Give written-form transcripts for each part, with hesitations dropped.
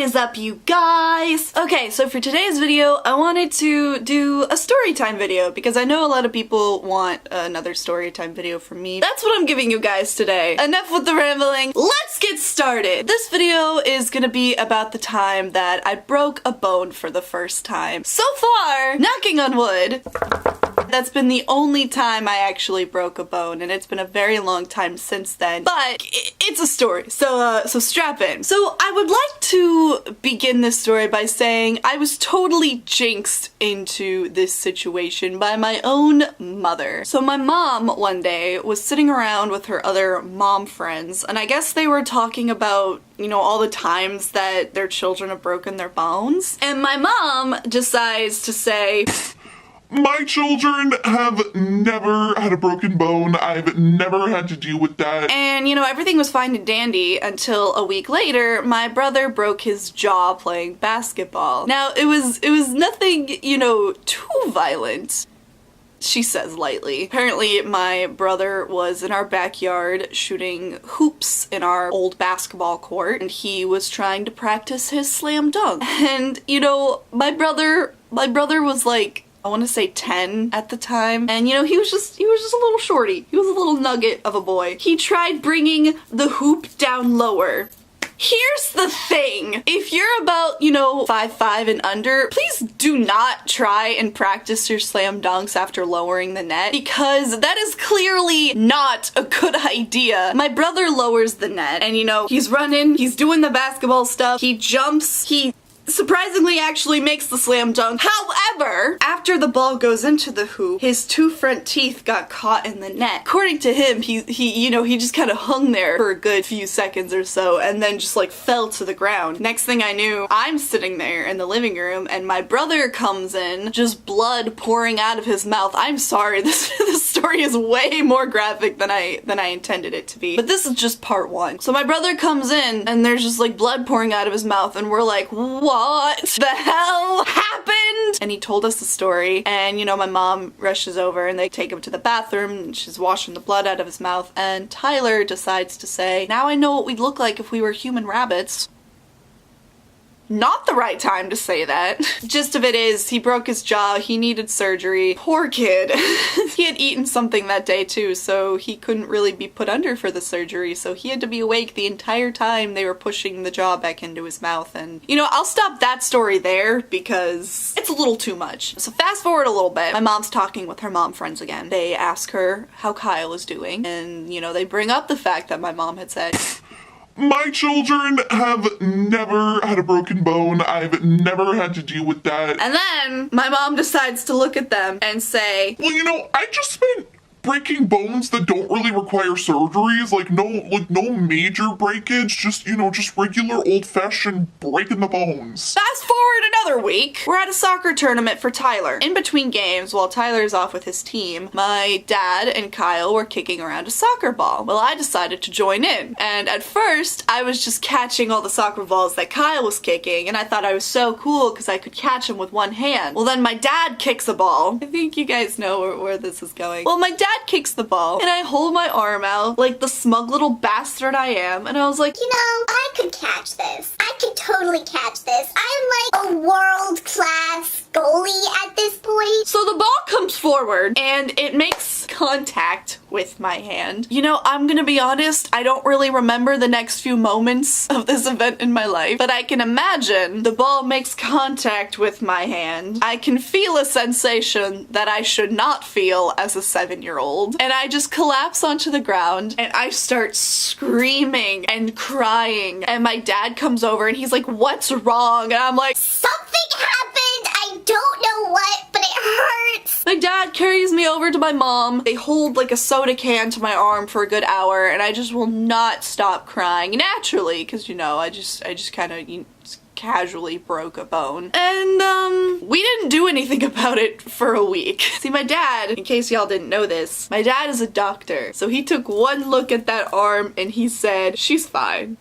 is up, you guys? Okay, so for today's video, I wanted to do a story time video because I know a lot of people want another story time video from me. That's what I'm giving you guys today. Enough with the rambling. Let's get started. This video is gonna be about the time that I broke a bone for the first time. So far, knocking on wood, that's been the only time I actually broke a bone, and it's been a very long time since then, but it's a story, so strap in. So I would like to begin this story by saying I was totally jinxed into this situation by my own mother. So my mom one day was sitting around with her other mom friends, and I guess they were talking about, you know, all the times that their children have broken their bones, and my mom decides to say, my children have never had a broken bone. I've never had to deal with that. And, you know, everything was fine and dandy until a week later, my brother broke his jaw playing basketball. Now, it was nothing, you know, too violent, she says lightly. Apparently, my brother was in our backyard shooting hoops in our old basketball court, and he was trying to practice his slam dunk. And, you know, my brother was like, I want to say 10 at the time, and you know, he was just a little shorty. He was a little nugget of a boy. He tried bringing the hoop down lower. Here's the thing, if you're about, you know, 5'5" and under, please do not try and practice your slam dunks after lowering the net, because that is clearly not a good idea. My brother lowers the net, and you know, he's running, he's doing the basketball stuff, he jumps, he surprisingly actually makes the slam dunk. However, after the ball goes into the hoop, his two front teeth got caught in the net. According to him, he just kind of hung there for a good few seconds or so and then just like fell to the ground. Next thing I knew, I'm sitting there in the living room and my brother comes in, just blood pouring out of his mouth. I'm sorry, this story is way more graphic than I intended it to be. But this is just part one. So my brother comes in and there's just like blood pouring out of his mouth and we're like, what the hell happened? And he told us the story, and you know, my mom rushes over and they take him to the bathroom and she's washing the blood out of his mouth, and Tyler decides to say, now I know what we'd look like if we were human rabbits. Not the right time to say that. Gist of it is, he broke his jaw, he needed surgery. Poor kid. He had eaten something that day too, so he couldn't really be put under for the surgery, so he had to be awake the entire time they were pushing the jaw back into his mouth. And you know, I'll stop that story there because it's a little too much. So fast forward a little bit, my mom's talking with her mom friends again. They ask her how Kyle is doing, and you know, they bring up the fact that my mom had said, my children have never had a broken bone. I've never had to deal with that. And then my mom decides to look at them and say, well, you know, I just meant breaking bones that don't really require surgeries, like no major breakage, just, you know, just regular old-fashioned breaking the bones. Fast forward another week, we're at a soccer tournament for Tyler. In between games, while Tyler's off with his team, my dad and Kyle were kicking around a soccer ball. Well, I decided to join in, and at first, I was just catching all the soccer balls that Kyle was kicking, and I thought I was so cool because I could catch them with one hand. Well, then my dad kicks a ball. I think you guys know where this is going. Well, my dad kicks the ball, and I hold my arm out like the smug little bastard I am, and I was like, you know, I could catch this. I could totally catch this. I'm like a world-class goalie at this point. So the ball comes forward, and it makes contact with my hand. You know, I'm gonna be honest, I don't really remember the next few moments of this event in my life, but I can imagine the ball makes contact with my hand. I can feel a sensation that I should not feel as a 7-year-old, and I just collapse onto the ground, and I start screaming and crying, and my dad comes over and he's like, what's wrong? And I'm like, something happened, I don't know what, but it hurts. My dad carries me over to my mom. They hold like a soda can to my arm for a good hour, and I just will not stop crying naturally, because you know, I just kind of casually broke a bone. And we didn't do anything about it for a week. See, my dad, in case y'all didn't know this, my dad is a doctor, so he took one look at that arm and he said, she's fine.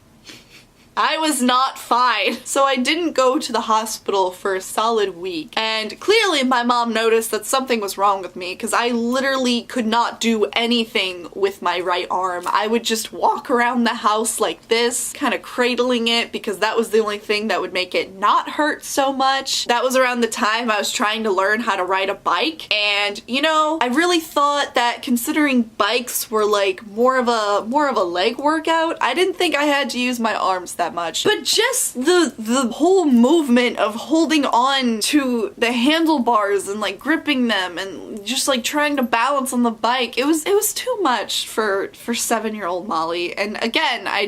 I was not fine. So I didn't go to the hospital for a solid week. And clearly my mom noticed that something was wrong with me because I literally could not do anything with my right arm. I would just walk around the house like this, kind of cradling it because that was the only thing that would make it not hurt so much. That was around the time I was trying to learn how to ride a bike. And you know, I really thought that considering bikes were like more of a leg workout, I didn't think I had to use my arms that much. But just the whole movement of holding on to the handlebars and like gripping them and just like trying to balance on the bike, it was too much for 7-year-old Molly. And again, I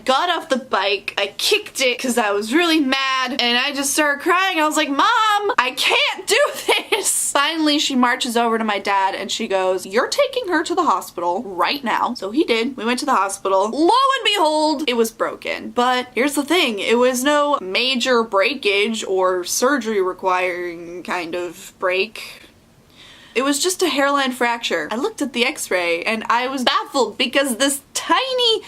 got off the bike, I kicked it because I was really mad, and I just started crying. I was like, Mom, I can't do this. Finally, she marches over to my dad and she goes, you're taking her to the hospital right now. So he did. We went to the hospital. Lo and behold, it was broken. But here's the thing, it was no major breakage or surgery requiring kind of break. It was just a hairline fracture. I looked at the x-ray and I was baffled because this tiny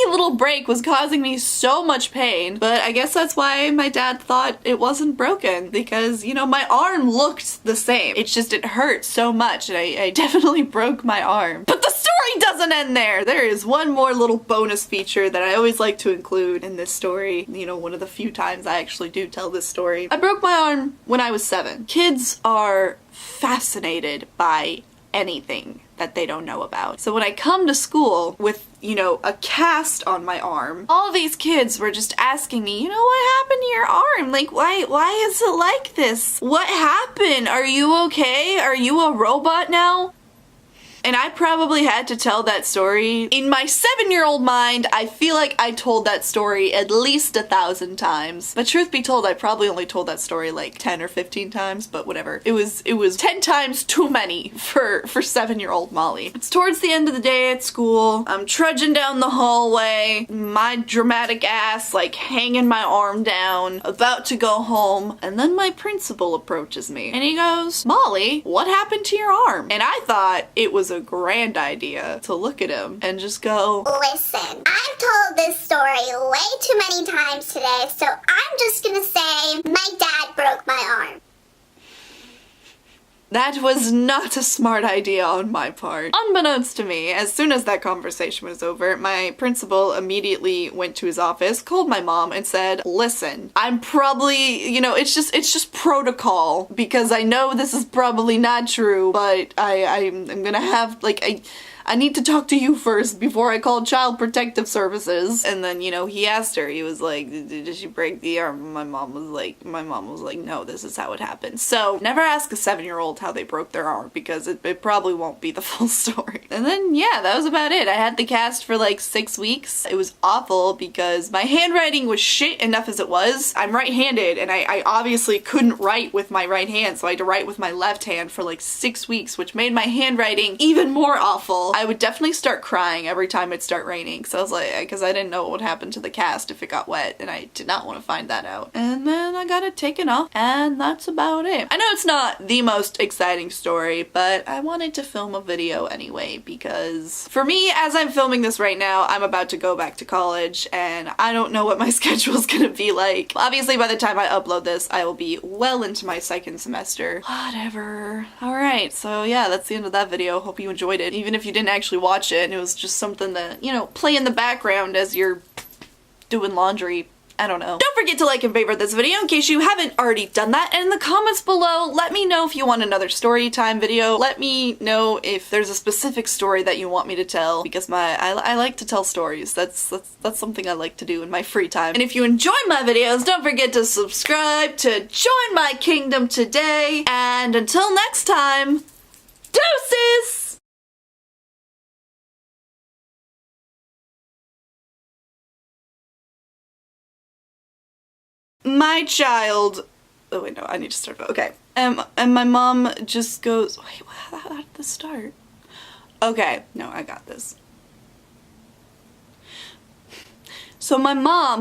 little break was causing me so much pain. But I guess that's why my dad thought it wasn't broken, because, you know, my arm looked the same. It's just it hurt so much and I definitely broke my arm. But the story doesn't end there! There is one more little bonus feature that I always like to include in this story. You know, one of the few times I actually do tell this story. I broke my arm when I was 7. Kids are fascinated by anything that they don't know about. So when I come to school with, you know, a cast on my arm, all these kids were just asking me, you know, what happened to your arm? Like, why is it like this? What happened? Are you okay? Are you a robot now? And I probably had to tell that story. In my 7-year-old mind, I feel like I told that story at least 1,000 times. But truth be told, I probably only told that story like 10 or 15 times, but whatever. It was 10 times too many for 7-year-old Molly. It's towards the end of the day at school. I'm trudging down the hallway, my dramatic ass like hanging my arm down, about to go home, and then my principal approaches me and he goes, Molly, what happened to your arm? And I thought it was a grand idea to look at him and just go, listen, I've told this story way too many times today, so I'm just gonna say my dad broke my arm. That was not a smart idea on my part. Unbeknownst to me, as soon as that conversation was over, my principal immediately went to his office, called my mom, and said, listen, I'm probably, you know, it's just protocol, because I know this is probably not true, but I'm gonna have, like, I need to talk to you first before I call Child Protective Services. And then, you know, he asked her, he was like, did she break the arm? My mom was like, no, this is how it happened. So never ask a 7-year-old how they broke their arm, because it probably won't be the full story. And then, yeah, that was about it. I had the cast for like 6 weeks. It was awful because my handwriting was shit enough as it was. I'm right-handed and I obviously couldn't write with my right hand, so I had to write with my left hand for like 6 weeks, which made my handwriting even more awful. I would definitely start crying every time it'd start raining, so I was like, because I didn't know what would happen to the cast if it got wet, and I did not want to find that out. And then I got it taken off, and that's about it. I know it's not the most exciting story, but I wanted to film a video anyway, because for me, as I'm filming this right now, I'm about to go back to college, and I don't know what my schedule is gonna be like. Obviously, by the time I upload this, I will be well into my 2nd semester. Whatever. Alright, so yeah, that's the end of that video. Hope you enjoyed it, even if you didn't actually watch it and it was just something that, you know, play in the background as you're doing laundry. I don't know. Don't forget to like and favorite this video in case you haven't already done that, and in the comments below, let me know if you want another story time video. Let me know if there's a specific story that you want me to tell, because I like to tell stories. That's something I like to do in my free time. And if you enjoy my videos, don't forget to subscribe to join my kingdom today, and until next time, deuces! My child, oh wait, no, I need to start, okay. And my mom just goes, wait, how did this start? Okay, no, I got this. So my mom